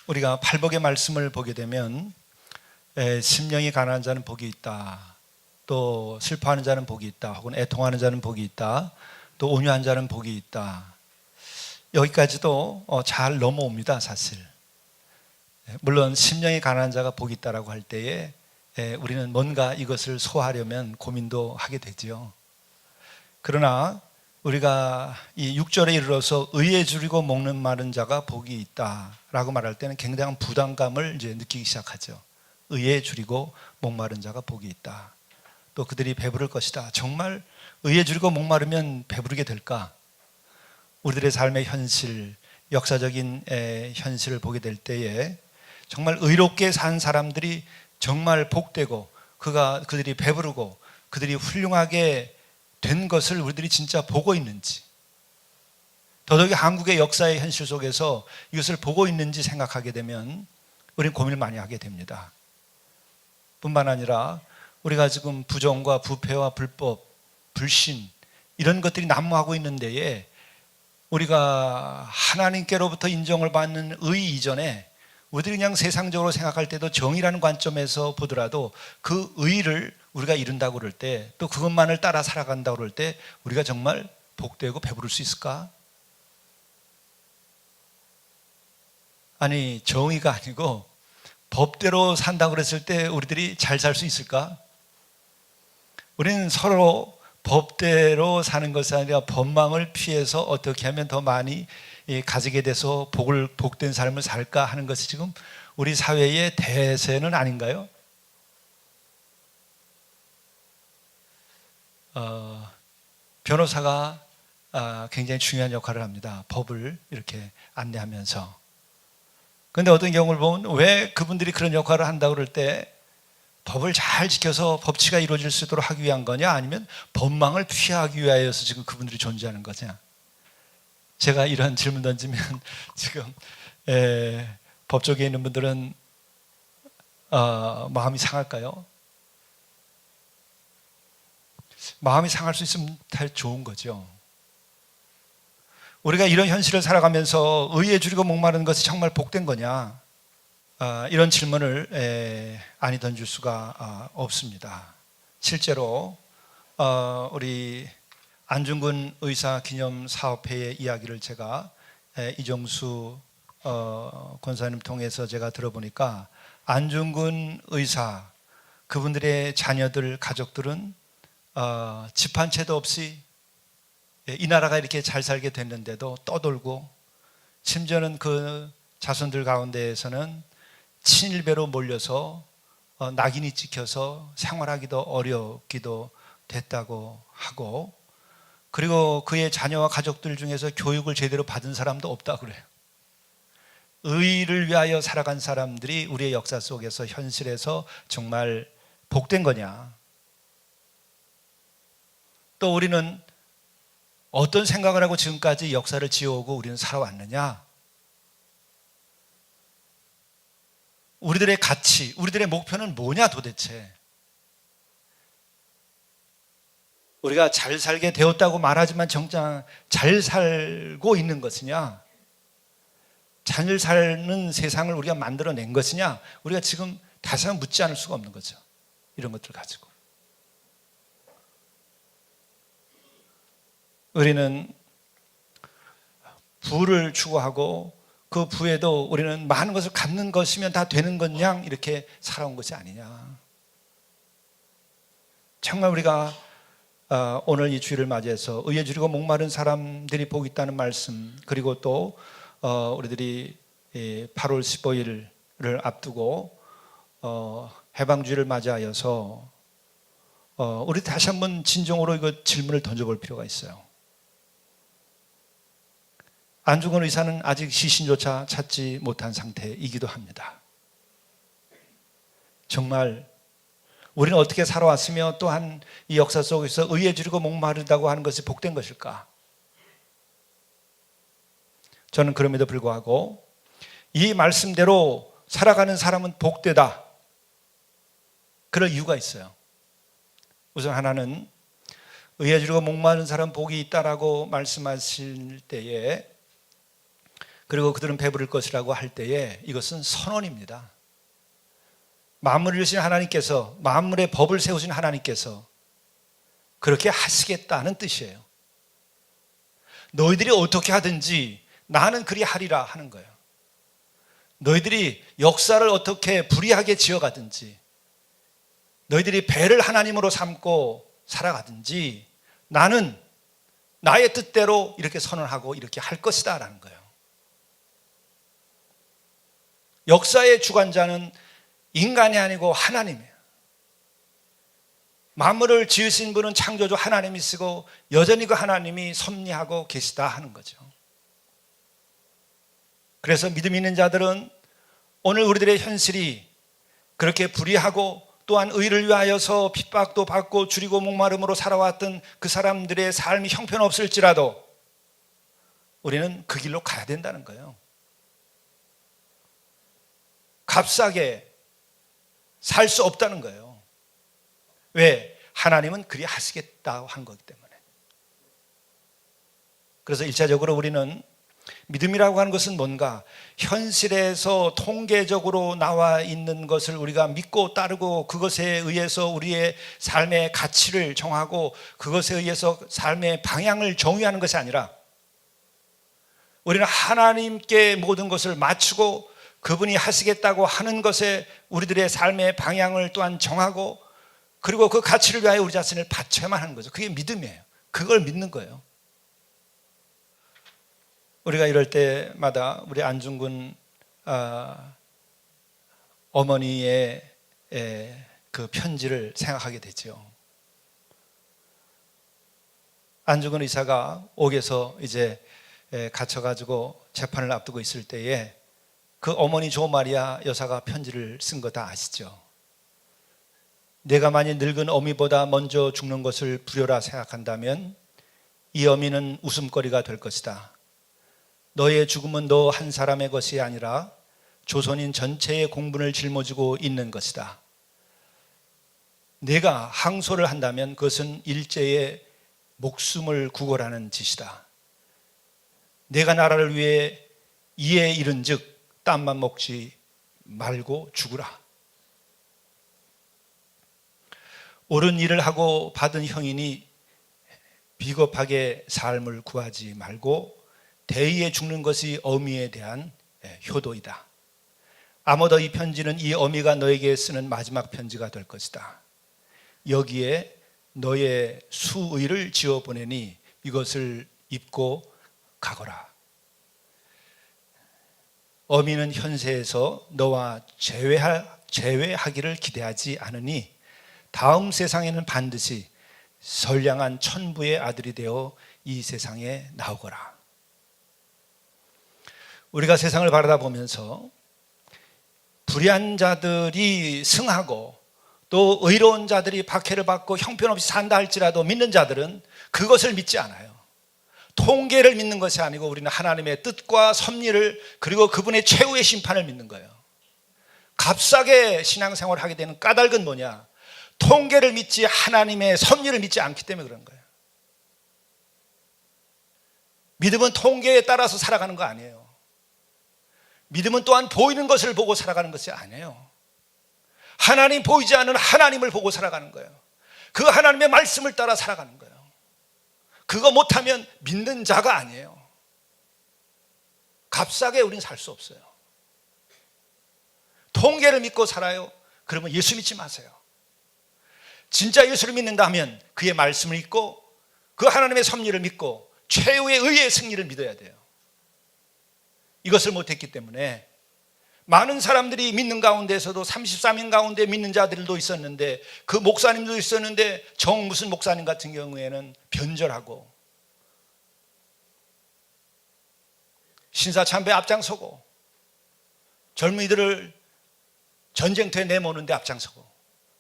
우리가 팔복의 말씀을 보게 되면 심령이 가난한 자는 복이 있다, 또 슬퍼하는 자는 복이 있다, 혹은 애통하는 자는 복이 있다, 또 온유한 자는 복이 있다. 여기까지도 잘 넘어옵니다. 사실 물론 심령이 가난한 자가 복이 있다라고 할 때에 우리는 뭔가 이것을 소화하려면 고민도 하게 되죠. 그러나 우리가 이 6절에 이르러서 의에 줄이고 목는 마른 자가 복이 있다라고 말할 때는 굉장한 부담감을 이제 느끼기 시작하죠. 의에 줄이고 목마른 자가 복이 있다. 또 그들이 배부를 것이다. 정말 의에 줄이고 목마르면 배부르게 될까? 우리들의 삶의 현실, 역사적인 현실을 보게 될 때에 정말 의롭게 산 사람들이 정말 복되고 그들이 배부르고 그들이 훌륭하게 된 것을 우리들이 진짜 보고 있는지, 더더욱이 한국의 역사의 현실 속에서 이것을 보고 있는지 생각하게 되면 우리는 고민을 많이 하게 됩니다. 뿐만 아니라 우리가 지금 부정과 부패와 불법, 불신 이런 것들이 난무하고 있는 데에 우리가 하나님께로부터 인정을 받는 의 이전에 우리들이 그냥 세상적으로 생각할 때도 정의라는 관점에서 보더라도 그 의를 우리가 이룬다고 그럴 때, 또 그것만을 따라 살아간다고 그럴 때 우리가 정말 복되고 배부를 수 있을까? 아니, 정의가 아니고 법대로 산다고 그랬을 때 우리들이 잘 살 수 있을까? 우리는 서로 법대로 사는 것이 아니라 법망을 피해서 어떻게 하면 더 많이 가지게 돼서 복된 삶을 살까 하는 것이 지금 우리 사회의 대세는 아닌가요? 변호사가 굉장히 중요한 역할을 합니다. 법을 이렇게 안내하면서. 그런데 어떤 경우를 보면 왜 그분들이 그런 역할을 한다고 그럴 때 법을 잘 지켜서 법치가 이루어질 수 있도록 하기 위한 거냐, 아니면 법망을 피하기 위하여서 지금 그분들이 존재하는 거냐? 제가 이런 질문 던지면 지금 법 쪽에 있는 분들은 마음이 상할까요? 마음이 상할 수 있으면 다 좋은 거죠. 우리가 이런 현실을 살아가면서 의에 줄이고 목마른 것이 정말 복된 거냐? 이런 질문을 아니 던질 수가 없습니다. 실제로 우리 안중근 의사 기념 사업회의 이야기를 제가 이정수 권사님 통해서 제가 들어보니까, 안중근 의사 그분들의 자녀들, 가족들은 집 한 채도 없이 이 나라가 이렇게 잘 살게 됐는데도 떠돌고, 심지어는 그 자손들 가운데에서는 친일배로 몰려서 낙인이 찍혀서 생활하기도 어렵기도 됐다고 하고, 그리고 그의 자녀와 가족들 중에서 교육을 제대로 받은 사람도 없다고 그래요. 의를 위하여 살아간 사람들이 우리의 역사 속에서, 현실에서 정말 복된 거냐? 또 우리는 어떤 생각을 하고 지금까지 역사를 지어오고 우리는 살아왔느냐? 우리들의 가치, 우리들의 목표는 뭐냐 도대체? 우리가 잘 살게 되었다고 말하지만 정작 잘 살고 있는 것이냐? 잘 사는 세상을 우리가 만들어낸 것이냐? 우리가 지금 다시 한번 묻지 않을 수가 없는 거죠. 이런 것들 가지고 우리는 부를 추구하고 그 부에도 우리는 많은 것을 갖는 것이면 다 되는 것 양 이렇게 살아온 것이 아니냐. 정말 우리가 오늘 이 주일을 맞이해서 의에 줄이고 목마른 사람들이 복이 있다는 말씀, 그리고 또 우리들이 8월 15일을 앞두고 해방주의를 맞이하여서 우리 다시 한번 진정으로 이거 질문을 던져볼 필요가 있어요. 안중근 의사는 아직 시신조차 찾지 못한 상태이기도 합니다. 정말 우리는 어떻게 살아왔으며 또한 이 역사 속에서 의에 줄이고 목마르다고 하는 것이 복된 것일까? 저는 그럼에도 불구하고 이 말씀대로 살아가는 사람은 복되다, 그럴 이유가 있어요. 우선 하나는 의에 줄이고 목마른 사람 복이 있다라고 말씀하실 때에 그리고 그들은 배부를 것이라고 할 때에 이것은 선언입니다. 만물을 이루신 하나님께서, 만물의 법을 세우신 하나님께서 그렇게 하시겠다는 뜻이에요. 너희들이 어떻게 하든지 나는 그리 하리라 하는 거예요. 너희들이 역사를 어떻게 불의하게 지어가든지, 너희들이 배를 하나님으로 삼고 살아가든지 나는 나의 뜻대로 이렇게 선언하고 이렇게 할 것이다 라는 거예요. 역사의 주관자는 인간이 아니고 하나님이에요. 만물을 지으신 분은 창조주 하나님이시고 여전히 그 하나님이 섭리하고 계시다 하는 거죠. 그래서 믿음 있는 자들은 오늘 우리들의 현실이 그렇게 불의하고 또한 의를 위하여서 핍박도 받고 줄이고 목마름으로 살아왔던 그 사람들의 삶이 형편없을지라도 우리는 그 길로 가야 된다는 거예요. 값싸게 살 수 없다는 거예요. 왜? 하나님은 그리 하시겠다고 한 거기 때문에. 그래서 1차적으로 우리는 믿음이라고 하는 것은 뭔가 현실에서 통계적으로 나와 있는 것을 우리가 믿고 따르고 그것에 의해서 우리의 삶의 가치를 정하고 그것에 의해서 삶의 방향을 정의하는 것이 아니라 우리는 하나님께 모든 것을 맞추고 그분이 하시겠다고 하는 것에 우리들의 삶의 방향을 또한 정하고 그리고 그 가치를 위하여 우리 자신을 바쳐야만 하는 거죠. 그게 믿음이에요. 그걸 믿는 거예요. 우리가 이럴 때마다 우리 안중근 어머니의 그 편지를 생각하게 되죠. 안중근 의사가 옥에서 이제 갇혀가지고 재판을 앞두고 있을 때에 그 어머니 조마리아 여사가 편지를 쓴 거 다 아시죠? 내가 만일 늙은 어미보다 먼저 죽는 것을 불효라 생각한다면 이 어미는 웃음거리가 될 것이다. 너의 죽음은 너 한 사람의 것이 아니라 조선인 전체의 공분을 짊어지고 있는 것이다. 내가 항소를 한다면 그것은 일제의 목숨을 구걸하는 짓이다. 내가 나라를 위해 이에 이른 즉 땀만 먹지 말고 죽으라. 옳은 일을 하고 받은 형이니 비겁하게 삶을 구하지 말고 대의에 죽는 것이 어미에 대한 효도이다. 아무도 이 편지는 이 어미가 너에게 쓰는 마지막 편지가 될 것이다. 여기에 너의 수의를 지어 보내니 이것을 입고 가거라. 어미는 현세에서 너와 재회하기를 기대하지 않으니 다음 세상에는 반드시 선량한 천부의 아들이 되어 이 세상에 나오거라. 우리가 세상을 바라다 보면서 불의한 자들이 승하고 또 의로운 자들이 박해를 받고 형편없이 산다 할지라도 믿는 자들은 그것을 믿지 않아요. 통계를 믿는 것이 아니고 우리는 하나님의 뜻과 섭리를 그리고 그분의 최후의 심판을 믿는 거예요. 값싸게 신앙생활을 하게 되는 까닭은 뭐냐? 통계를 믿지 하나님의 섭리를 믿지 않기 때문에 그런 거예요. 믿음은 통계에 따라서 살아가는 거 아니에요. 믿음은 또한 보이는 것을 보고 살아가는 것이 아니에요. 하나님 보이지 않는 하나님을 보고 살아가는 거예요. 그 하나님의 말씀을 따라 살아가는 거예요. 그거 못하면 믿는 자가 아니에요. 값싸게 우리는 살 수 없어요. 통계를 믿고 살아요? 그러면 예수 믿지 마세요. 진짜 예수를 믿는다면 그의 말씀을 믿고 그 하나님의 섭리를 믿고 최후의 의의 승리를 믿어야 돼요. 이것을 못했기 때문에 많은 사람들이 믿는 가운데서도 33인 가운데 믿는 자들도 있었는데 그 목사님도 있었는데 정 무슨 목사님 같은 경우에는 변절하고 신사참배에 앞장서고 젊은이들을 전쟁터에 내모는데 앞장서고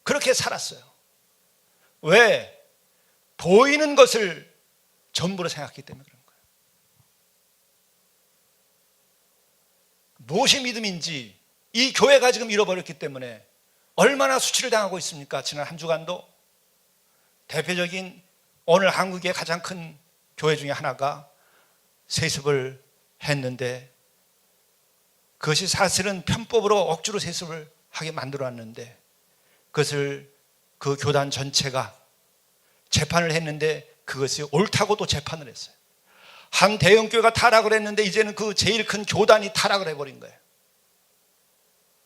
그렇게 살았어요. 왜? 보이는 것을 전부로 생각했기 때문에 그런 거예요. 무엇이 믿음인지 이 교회가 지금 잃어버렸기 때문에 얼마나 수치를 당하고 있습니까? 지난 한 주간도 대표적인 오늘 한국의 가장 큰 교회 중에 하나가 세습을 했는데 그것이 사실은 편법으로 억지로 세습을 하게 만들어놨는데, 그것을 그 교단 전체가 재판을 했는데 그것이 옳다고 또 재판을 했어요. 한 대형교회가 타락을 했는데 이제는 그 제일 큰 교단이 타락을 해버린 거예요.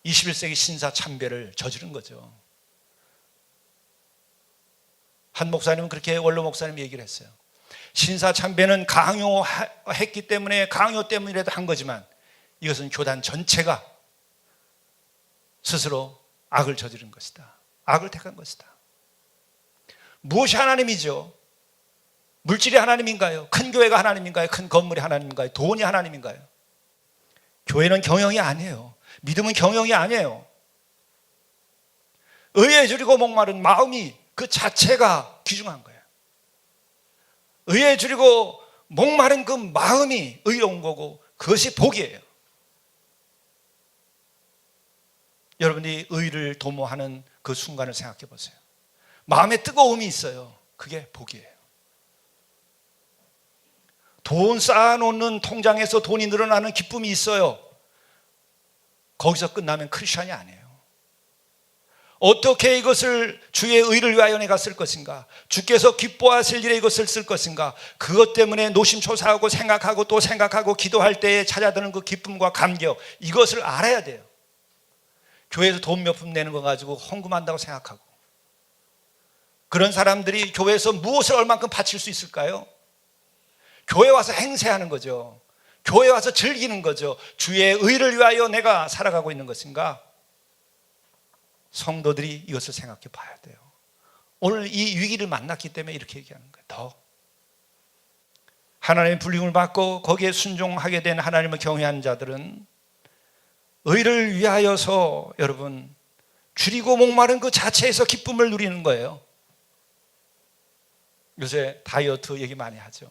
21세기 신사참배를 저지른 거죠. 한 목사님은 그렇게, 원로 목사님이 얘기를 했어요. 신사참배는 강요했기 때문에, 강요 때문이라도 한 거지만 이것은 교단 전체가 스스로 악을 저지른 것이다. 악을 택한 것이다. 무엇이 하나님이죠? 물질이 하나님인가요? 큰 교회가 하나님인가요? 큰 건물이 하나님인가요? 돈이 하나님인가요? 교회는 경영이 아니에요. 믿음은 경영이 아니에요. 의에 줄이고 목마른 마음이 그 자체가 귀중한 거예요. 의에 줄이고 목마른 그 마음이 의로운 거고, 그것이 복이에요. 여러분이 의를 도모하는 그 순간을 생각해 보세요. 마음에 뜨거움이 있어요. 그게 복이에요. 돈 쌓아놓는 통장에서 돈이 늘어나는 기쁨이 있어요. 거기서 끝나면 크리스천이 아니에요. 어떻게 이것을 주의 의를 위하여 내가 쓸 것인가, 주께서 기뻐하실 일에 이것을 쓸 것인가, 그것 때문에 노심초사하고 생각하고 또 생각하고 기도할 때에 찾아드는 그 기쁨과 감격, 이것을 알아야 돼요. 교회에서 돈 몇 푼 내는 거 가지고 헌금한다고 생각하고, 그런 사람들이 교회에서 무엇을 얼만큼 바칠 수 있을까요? 교회 와서 행세하는 거죠. 교회 와서 즐기는 거죠. 주의 의를 위하여 내가 살아가고 있는 것인가? 성도들이 이것을 생각해 봐야 돼요. 오늘 이 위기를 만났기 때문에 이렇게 얘기하는 거예요. 더 하나님의 불림을 받고 거기에 순종하게 된 하나님을 경외하는 자들은 의를 위하여서, 여러분, 줄이고 목마른 그 자체에서 기쁨을 누리는 거예요. 요새 다이어트 얘기 많이 하죠.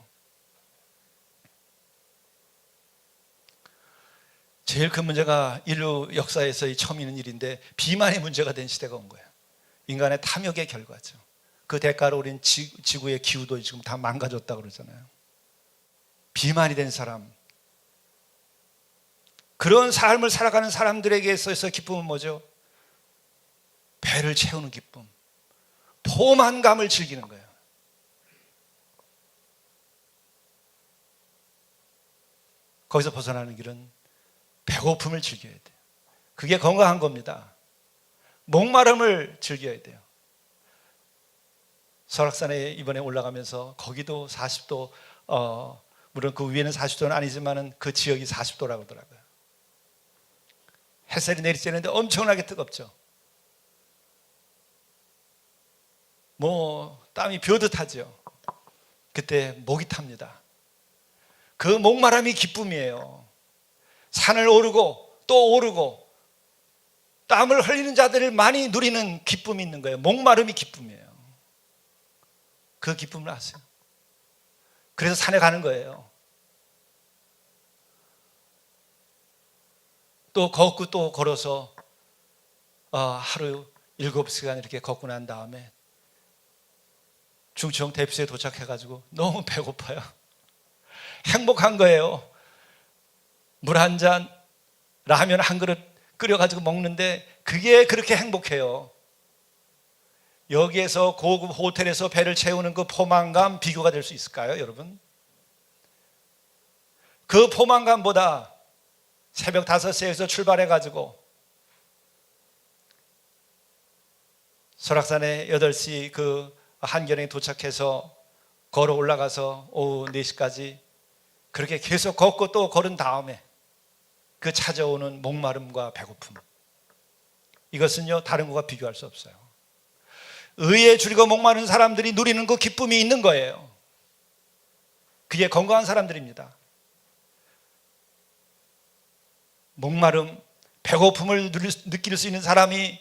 제일 큰 문제가 인류 역사에서 처음 있는 일인데, 비만이 문제가 된 시대가 온 거예요. 인간의 탐욕의 결과죠. 그 대가로 우린 지구의 기후도 지금 다 망가졌다고 그러잖아요. 비만이 된 사람, 그런 삶을 살아가는 사람들에게 있어서 기쁨은 뭐죠? 배를 채우는 기쁨, 포만감을 즐기는 거예요. 거기서 벗어나는 길은 배고픔을 즐겨야 돼요. 그게 건강한 겁니다. 목마름을 즐겨야 돼요. 설악산에 이번에 올라가면서 거기도 40도, 물론 그 위에는 40도는 아니지만 그 지역이 40도라고 하더라고요. 햇살이 내리쬐는데 엄청나게 뜨겁죠. 땀이 벼듯하죠. 그때 목이 탑니다. 그 목마름이 기쁨이에요. 산을 오르고 또 오르고 땀을 흘리는 자들을 많이 누리는 기쁨이 있는 거예요. 목마름이 기쁨이에요. 그 기쁨을 아세요? 그래서 산에 가는 거예요. 또 걷고 또 걸어서 하루 7시간 이렇게 걷고 난 다음에 중청 대피소에 도착해가지고 너무 배고파요. 행복한 거예요. 물 한 잔, 라면 한 그릇 끓여가지고 먹는데 그게 그렇게 행복해요. 여기에서 고급 호텔에서 배를 채우는 그 포만감 비교가 될 수 있을까요, 여러분? 그 포만감보다 새벽 5시에서 출발해가지고 설악산에 8시 그 한겨레에 도착해서 걸어 올라가서 오후 4시까지 그렇게 계속 걷고 또 걸은 다음에 그 찾아오는 목마름과 배고픔, 이것은요 다른 것과 비교할 수 없어요. 의에 줄이고 목마른 사람들이 누리는 그 기쁨이 있는 거예요. 그게 건강한 사람들입니다. 목마름, 배고픔을 느낄 수 있는 사람이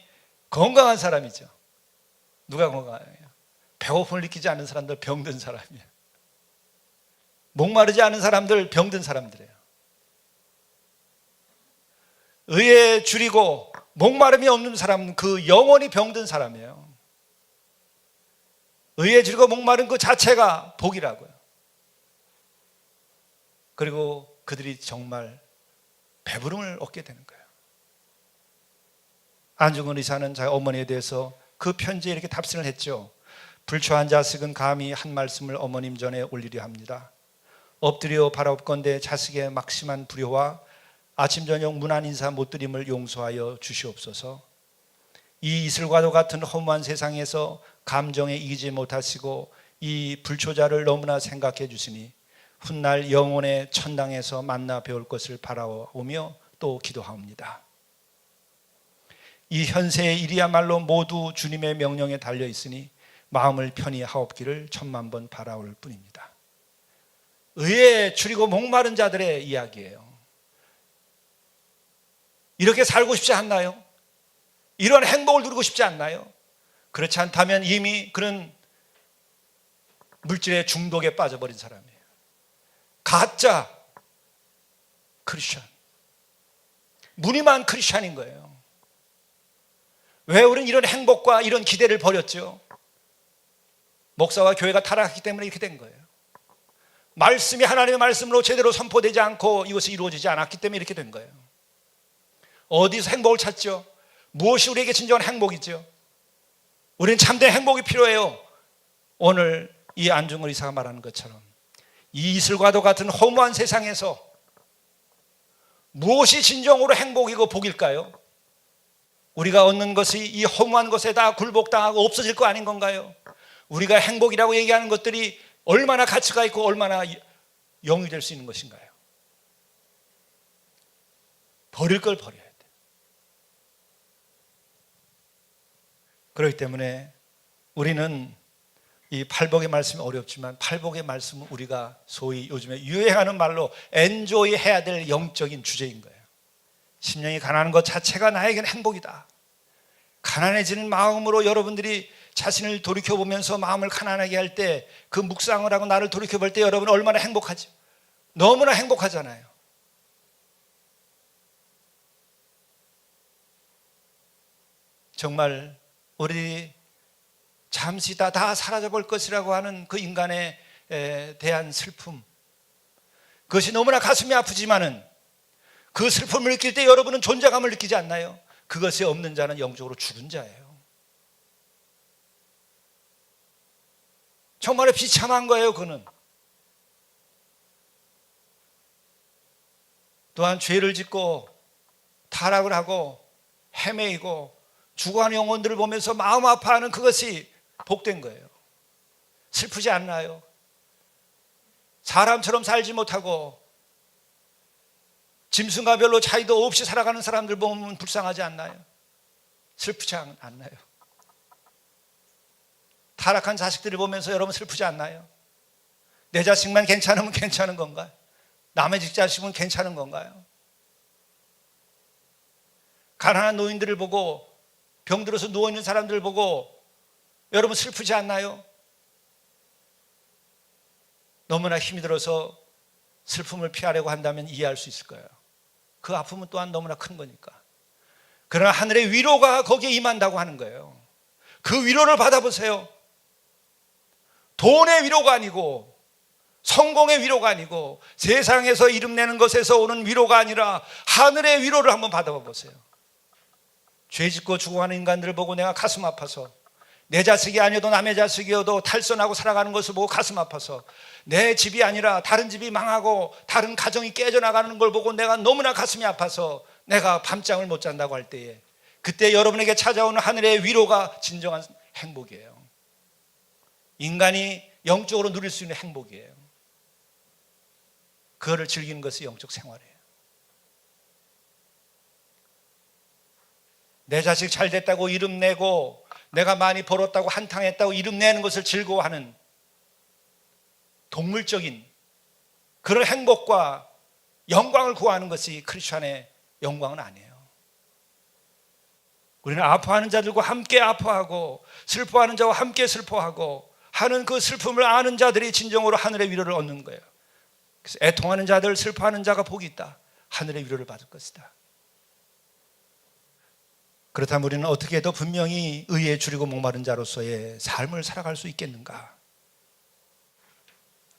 건강한 사람이죠. 누가 건강해요? 배고픔을 느끼지 않는 사람들 병든 사람이에요. 목마르지 않은 사람들 병든 사람들이에요. 의에 줄이고 목마름이 없는 사람은 그 영혼이 병든 사람이에요. 의에 줄이고 목마른 그 자체가 복이라고요. 그리고 그들이 정말 배부름을 얻게 되는 거예요. 안중근 의사는 자기 어머니에 대해서 그 편지에 이렇게 답신을 했죠. 불초한 자식은 감히 한 말씀을 어머님 전에 올리려 합니다. 엎드려 바라옵건대 자식의 막심한 불효와 아침 저녁 무난 인사 못 드림을 용서하여 주시옵소서. 이 이슬과도 같은 허무한 세상에서 감정에 이기지 못하시고 이 불초자를 너무나 생각해 주시니 훗날 영혼의 천당에서 만나 배울 것을 바라오며 또 기도하옵니다. 이 현세의 일이야말로 모두 주님의 명령에 달려 있으니 마음을 편히 하옵기를 천만 번 바라올 뿐입니다. 의에 줄이고 목마른 자들의 이야기예요. 이렇게 살고 싶지 않나요? 이런 행복을 누리고 싶지 않나요? 그렇지 않다면 이미 그런 물질의 중독에 빠져버린 사람이에요. 가짜 크리스천, 무늬만 크리스천인 거예요. 왜 우리는 이런 행복과 이런 기대를 버렸죠? 목사와 교회가 타락했기 때문에 이렇게 된 거예요. 말씀이 하나님의 말씀으로 제대로 선포되지 않고 이것이 이루어지지 않았기 때문에 이렇게 된 거예요. 어디서 행복을 찾죠? 무엇이 우리에게 진정한 행복이죠? 우리는 참된 행복이 필요해요. 오늘 이 안중근 의사가 말하는 것처럼 이 이슬과도 같은 허무한 세상에서 무엇이 진정으로 행복이고 복일까요? 우리가 얻는 것이 이 허무한 것에 다 굴복당하고 없어질 거 아닌 건가요? 우리가 행복이라고 얘기하는 것들이 얼마나 가치가 있고 얼마나 영이 될 수 있는 것인가요? 버릴 걸 버려야 돼. 그렇기 때문에 우리는 이 팔복의 말씀이 어렵지만 팔복의 말씀은 우리가 소위 요즘에 유행하는 말로 엔조이 해야 될 영적인 주제인 거예요. 심령이 가난한 것 자체가 나에게는 행복이다. 가난해지는 마음으로 여러분들이 자신을 돌이켜보면서 마음을 가난하게 할 때 그 묵상을 하고 나를 돌이켜볼 때 여러분 얼마나 행복하죠? 너무나 행복하잖아요. 정말 우리 잠시 다 사라져볼 것이라고 하는 그 인간에 대한 슬픔, 그것이 너무나 가슴이 아프지만은 그 슬픔을 느낄 때 여러분은 존재감을 느끼지 않나요? 그것이 없는 자는 영적으로 죽은 자예요. 정말 비참한 거예요. 그는 또한 죄를 짓고 타락을 하고 헤매이고 죽어가는 영혼들을 보면서 마음 아파하는 그것이 복된 거예요. 슬프지 않나요? 사람처럼 살지 못하고 짐승과 별로 차이도 없이 살아가는 사람들 보면 불쌍하지 않나요? 슬프지 않나요? 타락한 자식들을 보면서 여러분 슬프지 않나요? 내 자식만 괜찮으면 괜찮은 건가요? 남의 자식은 괜찮은 건가요? 가난한 노인들을 보고 병들어서 누워있는 사람들을 보고 여러분 슬프지 않나요? 너무나 힘이 들어서 슬픔을 피하려고 한다면 이해할 수 있을 거예요. 그 아픔은 또한 너무나 큰 거니까. 그러나 하늘의 위로가 거기에 임한다고 하는 거예요. 그 위로를 받아보세요. 돈의 위로가 아니고 성공의 위로가 아니고 세상에서 이름내는 것에서 오는 위로가 아니라 하늘의 위로를 한번 받아봐 보세요. 죄짓고 죽어가는 인간들을 보고 내가 가슴 아파서, 내 자식이 아니어도 남의 자식이어도 탈선하고 살아가는 것을 보고 가슴 아파서, 내 집이 아니라 다른 집이 망하고 다른 가정이 깨져나가는 걸 보고 내가 너무나 가슴이 아파서 내가 밤잠을 못 잔다고 할 때에, 그때 여러분에게 찾아오는 하늘의 위로가 진정한 행복이에요. 인간이 영적으로 누릴 수 있는 행복이에요. 그거를 즐기는 것이 영적 생활이에요. 내 자식 잘 됐다고 이름 내고 내가 많이 벌었다고 한탕했다고 이름 내는 것을 즐거워하는 동물적인 그런 행복과 영광을 구하는 것이 크리스천의 영광은 아니에요. 우리는 아파하는 자들과 함께 아파하고 슬퍼하는 자와 함께 슬퍼하고 하는 그 슬픔을 아는 자들이 진정으로 하늘의 위로를 얻는 거예요. 그래서 애통하는 자들, 슬퍼하는 자가 복이 있다. 하늘의 위로를 받을 것이다. 그렇다면 우리는 어떻게 더 분명히 의에 줄이고 목마른 자로서의 삶을 살아갈 수 있겠는가?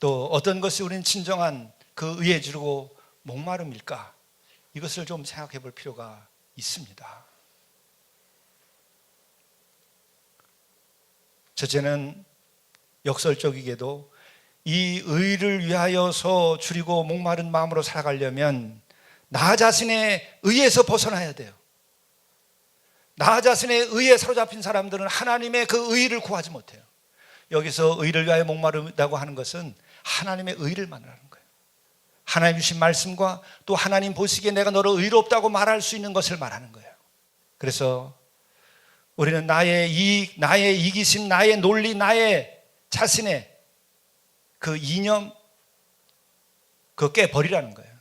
또 어떤 것이 우리는 진정한 그 의에 줄이고 목마름일까? 이것을 좀 생각해 볼 필요가 있습니다. 첫째는 역설적이게도 이 의를 위하여서 줄이고 목마른 마음으로 살아가려면 나 자신의 의에서 벗어나야 돼요. 나 자신의 의에 사로잡힌 사람들은 하나님의 그 의를 구하지 못해요. 여기서 의를 위하여 목마르다고 하는 것은 하나님의 의를 말하는 거예요. 하나님 주신 말씀과 또 하나님 보시기에 내가 너를 의롭다고 말할 수 있는 것을 말하는 거예요. 그래서 우리는 나의 이익, 나의 이기심, 나의 논리, 나의 자신의 그 이념, 그거 깨버리라는 거예요.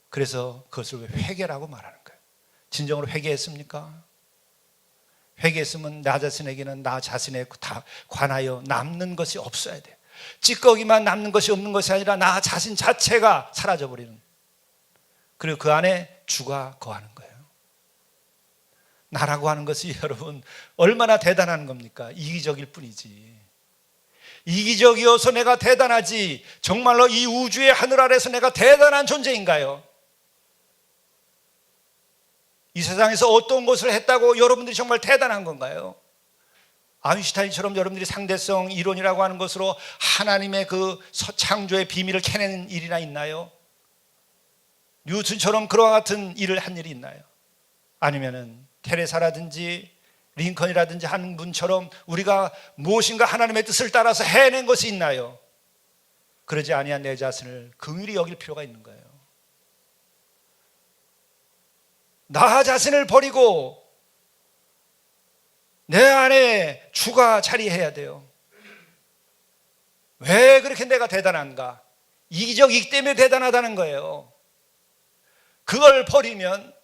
그래서 그것을 회개라고 말하는 거예요. 진정으로 회개했습니까? 회개했으면 나 자신에게는 나 자신에 다 관하여 남는 것이 없어야 돼요. 찌꺼기만 남는 것이 없는 것이 아니라 나 자신 자체가 사라져버리는, 그리고 그 안에 주가 거하는 거예요. 나라고 하는 것이 여러분 얼마나 대단한 겁니까? 이기적일 뿐이지. 이기적이어서 내가 대단하지 정말로 이 우주의 하늘 아래서 내가 대단한 존재인가요? 이 세상에서 어떤 것을 했다고 여러분들이 정말 대단한 건가요? 아인슈타인처럼 여러분들이 상대성 이론이라고 하는 것으로 하나님의 그 창조의 비밀을 캐내는 일이나 있나요? 뉴턴처럼 그와 같은 일을 한 일이 있나요? 아니면은 테레사라든지 링컨이라든지 한 분처럼 우리가 무엇인가 하나님의 뜻을 따라서 해낸 것이 있나요? 그러지 아니한 내 자신을 긍휼히 여길 필요가 있는 거예요. 나 자신을 버리고 내 안에 주가 자리해야 돼요. 왜 그렇게 내가 대단한가? 이기적이기 때문에 대단하다는 거예요. 그걸 버리면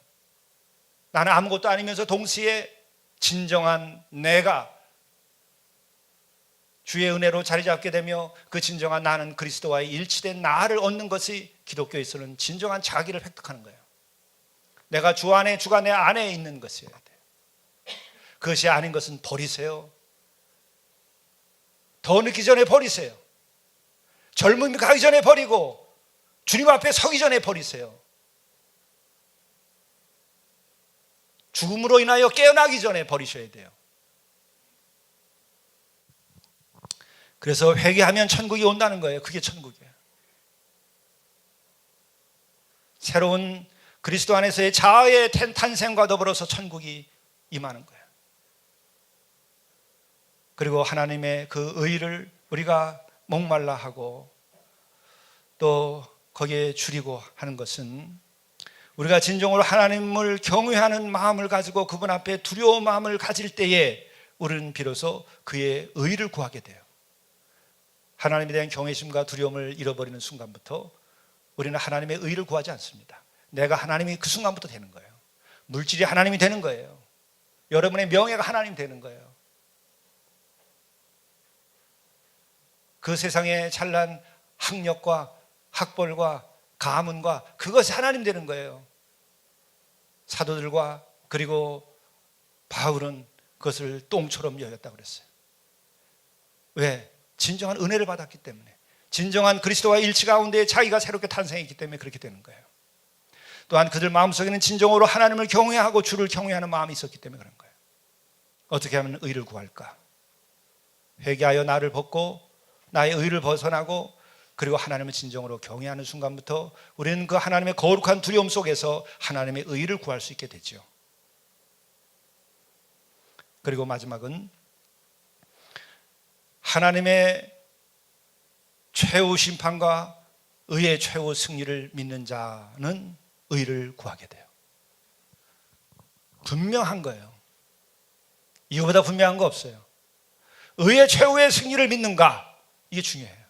나는 아무것도 아니면서 동시에 진정한 내가 주의 은혜로 자리 잡게 되며 그 진정한 나는 그리스도와의 일치된 나를 얻는 것이 기독교에서는 진정한 자기를 획득하는 거예요. 내가 주 안에, 주가 내 안에 있는 것이어야 돼요. 그것이 아닌 것은 버리세요. 더 늦기 전에 버리세요. 젊음이 가기 전에 버리고 주님 앞에 서기 전에 버리세요. 죽음으로 인하여 깨어나기 전에 버리셔야 돼요. 그래서 회개하면 천국이 온다는 거예요. 그게 천국이에요. 새로운 그리스도 안에서의 자아의 탄생과 더불어서 천국이 임하는 거예요. 그리고 하나님의 그 의를 우리가 목말라 하고 또 거기에 줄이고 하는 것은 우리가 진정으로 하나님을 경외하는 마음을 가지고 그분 앞에 두려운 마음을 가질 때에 우리는 비로소 그의 의를 구하게 돼요. 하나님에 대한 경외심과 두려움을 잃어버리는 순간부터 우리는 하나님의 의를 구하지 않습니다. 내가 하나님이 그 순간부터 되는 거예요. 물질이 하나님이 되는 거예요. 여러분의 명예가 하나님 되는 거예요. 그 세상의 찬란 학력과 학벌과 가문과 그것이 하나님 되는 거예요. 사도들과 그리고 바울은 그것을 똥처럼 여겼다고 그랬어요. 왜? 진정한 은혜를 받았기 때문에, 진정한 그리스도와 일치 가운데 자기가 새롭게 탄생했기 때문에 그렇게 되는 거예요. 또한 그들 마음속에는 진정으로 하나님을 경외하고 주를 경외하는 마음이 있었기 때문에 그런 거예요. 어떻게 하면 의를 구할까? 회개하여 나를 벗고 나의 의를 벗어나고 그리고 하나님을 진정으로 경외하는 순간부터 우리는 그 하나님의 거룩한 두려움 속에서 하나님의 의를 구할 수 있게 되죠. 그리고 마지막은 하나님의 최후 심판과 의의 최후 승리를 믿는 자는 의를 구하게 돼요. 분명한 거예요. 이거보다 분명한 거 없어요. 의의 최후의 승리를 믿는가? 이게 중요해요.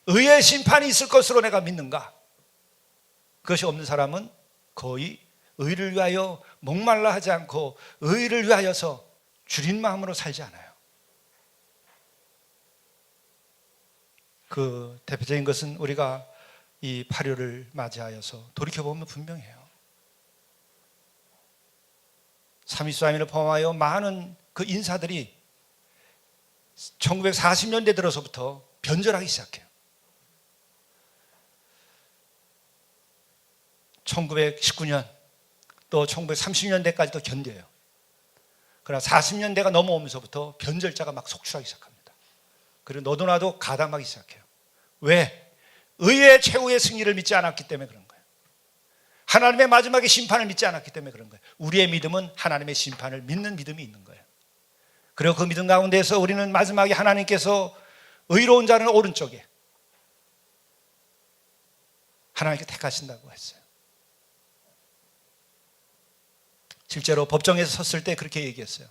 의의 심판이 있을 것으로 내가 믿는가? 그것이 없는 사람은 거의 의를 위하여 목말라 하지 않고 의를 위하여서 줄인 마음으로 살지 않아요. 그 대표적인 것은 우리가 이 8.15를 맞이하여서 돌이켜보면 분명해요. 3.14인을 포함하여 많은 그 인사들이 1940년대 들어서부터 변절하기 시작해요. 1919년 또 1930년대까지도 견뎌요. 그러나 40년대가 넘어오면서부터 변절자가 막 속출하기 시작합니다. 그리고 너도 나도 가담하기 시작해요. 왜? 의의 최후의 승리를 믿지 않았기 때문에 그런 거예요. 하나님의 마지막의 심판을 믿지 않았기 때문에 그런 거예요. 우리의 믿음은 하나님의 심판을 믿는 믿음이 있는 거예요. 그리고 그 믿음 가운데서 우리는 마지막에 하나님께서 의로운 자는 오른쪽에 하나님께 택하신다고 했어요. 실제로 법정에서 섰을 때 그렇게 얘기했어요.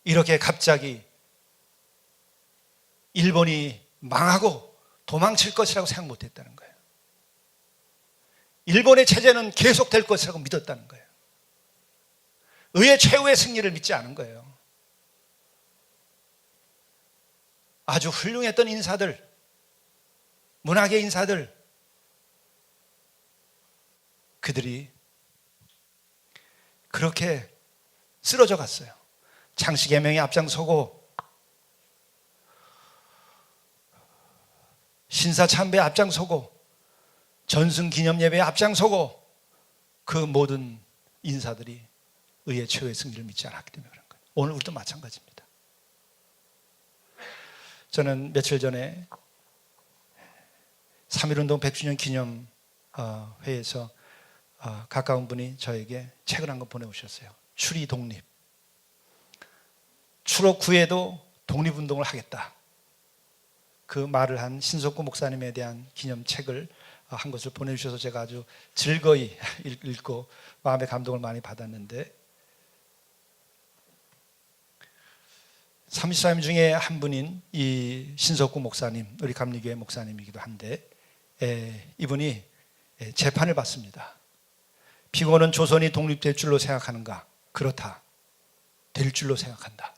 이렇게 갑자기 일본이 망하고 도망칠 것이라고 생각 못했다는 거예요. 일본의 체제는 계속될 것이라고 믿었다는 거예요. 의의 최후의 승리를 믿지 않은 거예요. 아주 훌륭했던 인사들, 문학의 인사들, 그들이 그렇게 쓰러져 갔어요. 창씨개명에 앞장서고 신사참배에 앞장서고 전승기념예배에 앞장서고 그 모든 인사들이 의의 최후의 승리를 믿지 않았기 때문에 그런 거예요. 오늘 우리도 마찬가지입니다. 저는 며칠 전에 3.1운동 100주년 기념 회에서 가까운 분이 저에게 책을 한 권 보내오셨어요. 추리 독립. 추록 후에도 독립운동을 하겠다. 그 말을 한 신석구 목사님에 대한 기념책을 한 것을 보내주셔서 제가 아주 즐거이 읽고 마음의 감동을 많이 받았는데 34님 중에 한 분인 이 신석구 목사님, 우리 감리교회 목사님이기도 한데 이분이 재판을 받습니다. 피고는 조선이 독립될 줄로 생각하는가? 그렇다. 될 줄로 생각한다.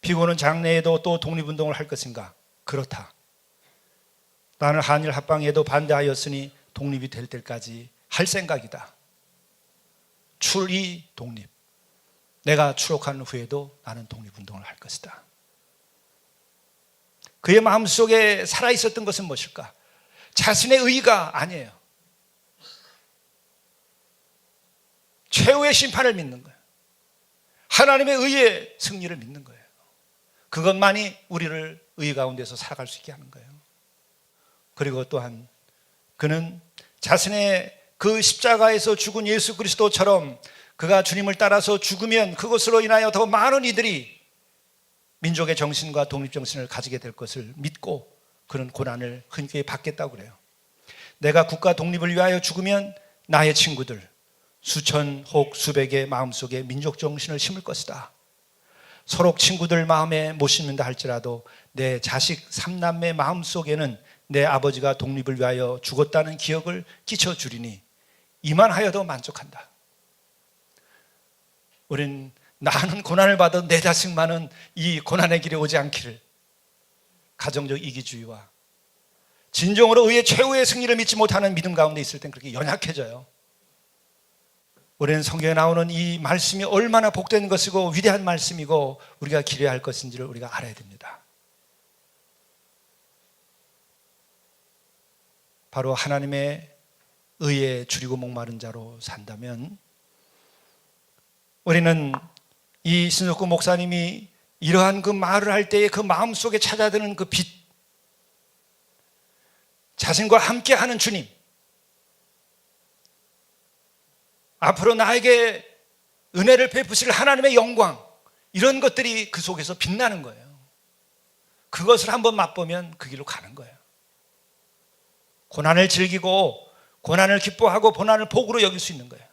피고는 장래에도 또 독립운동을 할 것인가? 그렇다. 나는 한일 합방에도 반대하였으니 독립이 될 때까지 할 생각이다. 출이 독립. 내가 추록한 후에도 나는 독립운동을 할 것이다. 그의 마음속에 살아있었던 것은 무엇일까? 자신의 의가 아니에요. 최후의 심판을 믿는 거예요. 하나님의 의의 승리를 믿는 거예요. 그것만이 우리를 의 가운데서 살아갈 수 있게 하는 거예요. 그리고 또한 그는 자신의 그 십자가에서 죽은 예수 그리스도처럼 그가 주님을 따라서 죽으면 그것으로 인하여 더 많은 이들이 민족의 정신과 독립정신을 가지게 될 것을 믿고 그런 고난을 흔쾌히 받겠다고 그래요. 내가 국가 독립을 위하여 죽으면 나의 친구들 수천 혹 수백의 마음속에 민족정신을 심을 것이다. 서로 친구들 마음에 못 심는다 할지라도 내 자식 삼남매 마음속에는 내 아버지가 독립을 위하여 죽었다는 기억을 끼쳐주리니 이만하여도 만족한다. 우린 나는 고난을 받아 내 자식만은 이 고난의 길에 오지 않기를 가정적 이기주의와 진정으로 의의 최후의 승리를 믿지 못하는 믿음 가운데 있을 땐 그렇게 연약해져요. 우리는 성경에 나오는 이 말씀이 얼마나 복된 것이고 위대한 말씀이고 우리가 기려야 할 것인지를 우리가 알아야 됩니다. 바로 하나님의 의에 줄이고 목마른 자로 산다면 우리는 이 신석구 목사님이 이러한 그 말을 할 때에 그 마음속에 찾아드는 그 빛, 자신과 함께하는 주님, 앞으로 나에게 은혜를 베푸실 하나님의 영광, 이런 것들이 그 속에서 빛나는 거예요. 그것을 한번 맛보면 그 길로 가는 거예요. 고난을 즐기고 고난을 기뻐하고 고난을 복으로 여길 수 있는 거예요.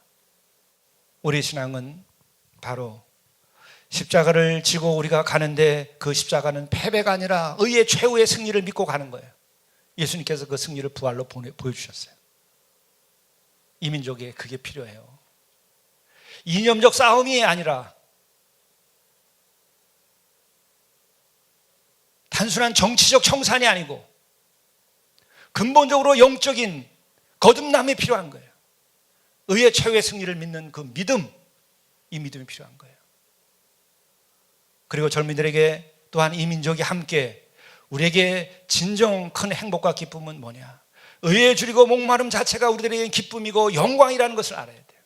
우리의 신앙은 바로 십자가를 지고 우리가 가는데 그 십자가는 패배가 아니라 의의 최후의 승리를 믿고 가는 거예요. 예수님께서 그 승리를 부활로 보여주셨어요. 이 민족에 그게 필요해요. 이념적 싸움이 아니라 단순한 정치적 청산이 아니고 근본적으로 영적인 거듭남이 필요한 거예요. 의의 최후의 승리를 믿는 그 믿음, 이 믿음이 필요한 거예요. 그리고 젊은이들에게 또한 이 민족이 함께 우리에게 진정 큰 행복과 기쁨은 뭐냐? 의에 줄이고 목마름 자체가 우리들에게 기쁨이고 영광이라는 것을 알아야 돼요.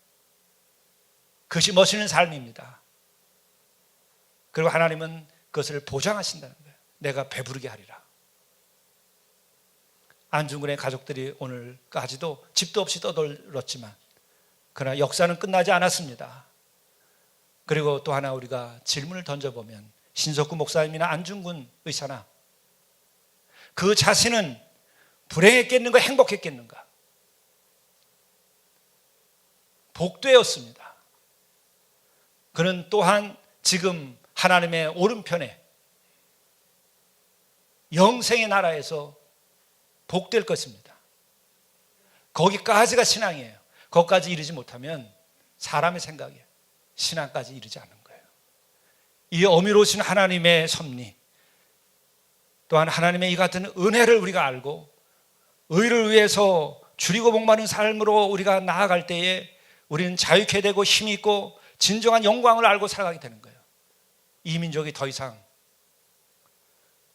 그것이 멋있는 삶입니다. 그리고 하나님은 그것을 보장하신다는 거예요. 내가 배부르게 하리라. 안중근의 가족들이 오늘까지도 집도 없이 떠돌았지만 그러나 역사는 끝나지 않았습니다. 그리고 또 하나 우리가 질문을 던져보면 신석구 목사님이나 안중근 의사나 그 자신은 불행했겠는가 행복했겠는가? 복되었습니다. 그는 또한 지금 하나님의 오른편에 영생의 나라에서 복될 것입니다. 거기까지가 신앙이에요. 거기까지 이르지 못하면 사람의 생각이에요. 신앙까지 이르지 않는 거예요. 이 어미로우신 하나님의 섭리, 또한 하나님의 이 같은 은혜를 우리가 알고 의를 위해서 줄이고 목마른 삶으로 우리가 나아갈 때에 우리는 자유케 되고 힘이 있고 진정한 영광을 알고 살아가게 되는 거예요. 이 민족이 더 이상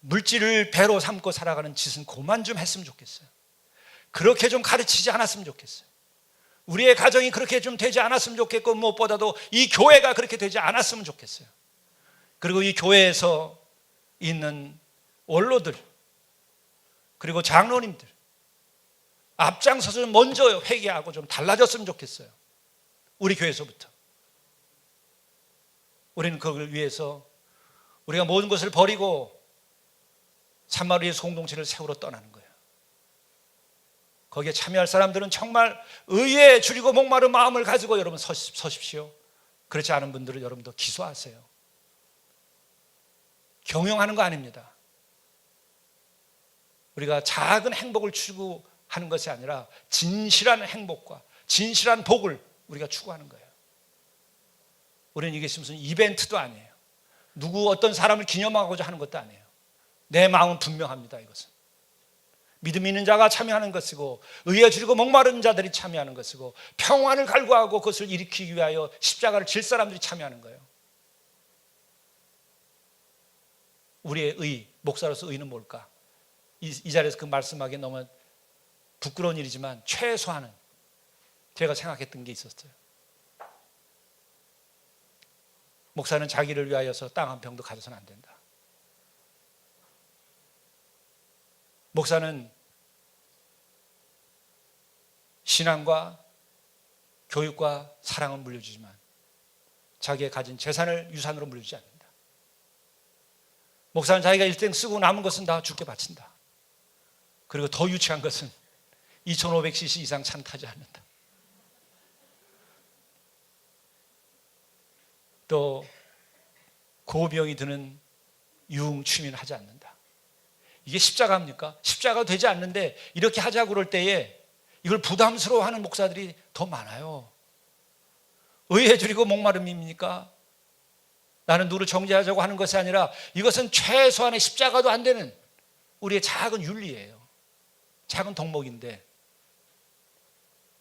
물질을 배로 삼고 살아가는 짓은 그만 좀 했으면 좋겠어요. 그렇게 좀 가르치지 않았으면 좋겠어요. 우리의 가정이 그렇게 좀 되지 않았으면 좋겠고, 무엇보다도 이 교회가 그렇게 되지 않았으면 좋겠어요. 그리고 이 교회에서 있는 원로들, 그리고 장로님들 앞장서서 먼저 회개하고 좀 달라졌으면 좋겠어요. 우리 교회에서부터. 우리는 그걸 위해서 우리가 모든 것을 버리고 산마루의 공동체를 세우러 떠나는 거예요. 거기에 참여할 사람들은 정말 의에 줄이고 목마른 마음을 가지고 여러분 서십시오. 그렇지 않은 분들은 여러분도 기소하세요. 경영하는 거 아닙니다. 우리가 작은 행복을 추구하는 것이 아니라 진실한 행복과 진실한 복을 우리가 추구하는 거예요. 우리는 이게 무슨 이벤트도 아니에요. 누구 어떤 사람을 기념하고자 하는 것도 아니에요. 내 마음은 분명합니다. 이것은 믿음 있는 자가 참여하는 것이고 의에 줄이고 목마른 자들이 참여하는 것이고 평안을 갈구하고 그것을 일으키기 위하여 십자가를 질 사람들이 참여하는 거예요. 우리의 의, 목사로서 의는 뭘까? 이 자리에서 그 말씀하기 너무 부끄러운 일이지만 최소한은 제가 생각했던 게 있었어요. 목사는 자기를 위하여서 땅 한 평도 가져서는 안 된다. 목사는 신앙과 교육과 사랑을 물려주지만 자기의 가진 재산을 유산으로 물려주지 않는다. 목사는 자기가 일생 쓰고 남은 것은 다 주께 바친다. 그리고 더 유치한 것은 2500cc 이상 차는 타지 않는다. 또 고비용이 드는 유흥 취미는 하지 않는다. 이게 십자가입니까? 십자가 되지 않는데 이렇게 하자고 그럴 때에 이걸 부담스러워하는 목사들이 더 많아요. 의에 줄이고 목마름입니까? 나는 누구를 정죄하자고 하는 것이 아니라 이것은 최소한의 십자가도 안 되는 우리의 작은 윤리예요. 작은 덕목인데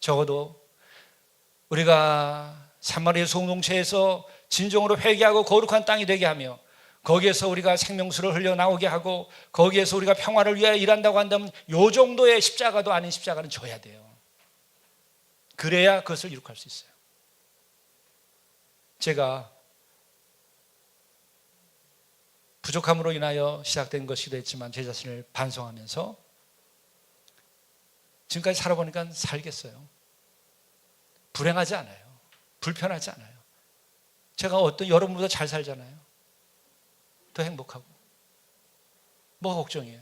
적어도 우리가 산마리아 공동체에서 진정으로 회개하고 거룩한 땅이 되게 하며 거기에서 우리가 생명수를 흘려나오게 하고 거기에서 우리가 평화를 위하여 일한다고 한다면 이 정도의 십자가도 아닌 십자가는 져야 돼요. 그래야 그것을 이룩할 수 있어요. 제가 부족함으로 인하여 시작된 것이기도 했지만 제 자신을 반성하면서 지금까지 살아보니까 살겠어요. 불행하지 않아요. 불편하지 않아요. 제가 어떤 여러분보다 잘 살잖아요. 더 행복하고. 뭐가 걱정이에요?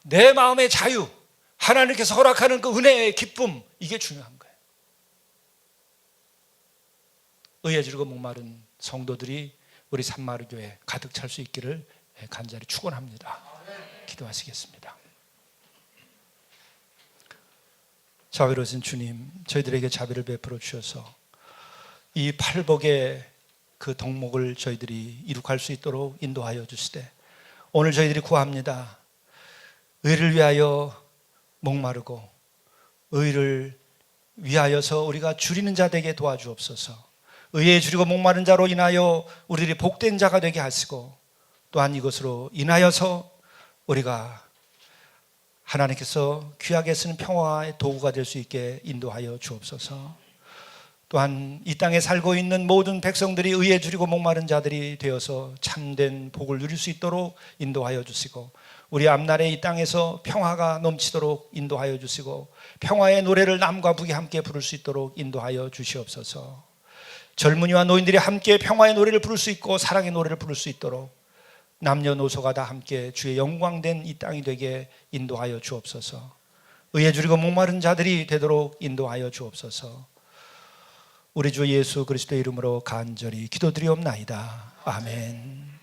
내 마음의 자유, 하나님께서 허락하는 그 은혜의 기쁨, 이게 중요한 거예요. 의에 줄이고 목마른 성도들이 우리 산마루교회 가득 찰 수 있기를 간절히 축원합니다. 기도하시겠습니다. 자비로우신 주님, 저희들에게 자비를 베풀어 주셔서 이 팔복의 그 덕목을 저희들이 이룩할 수 있도록 인도하여 주시되 오늘 저희들이 구합니다. 의를 위하여 목마르고 의를 위하여서 우리가 줄이는 자 되게 도와주옵소서. 의에 줄이고 목마른 자로 인하여 우리들이 복된 자가 되게 하시고 또한 이것으로 인하여서 우리가 하나님께서 귀하게 쓰는 평화의 도구가 될 수 있게 인도하여 주옵소서. 또한 이 땅에 살고 있는 모든 백성들이 의에 줄이고 목마른 자들이 되어서 참된 복을 누릴 수 있도록 인도하여 주시고, 우리 앞날에 이 땅에서 평화가 넘치도록 인도하여 주시고, 평화의 노래를 남과 북이 함께 부를 수 있도록 인도하여 주시옵소서. 젊은이와 노인들이 함께 평화의 노래를 부를 수 있고 사랑의 노래를 부를 수 있도록 남녀노소가 다 함께 주의 영광된 이 땅이 되게 인도하여 주옵소서. 의에 줄이고 목마른 자들이 되도록 인도하여 주옵소서. 우리 주 예수 그리스도의 이름으로 간절히 기도드리옵나이다. 아멘.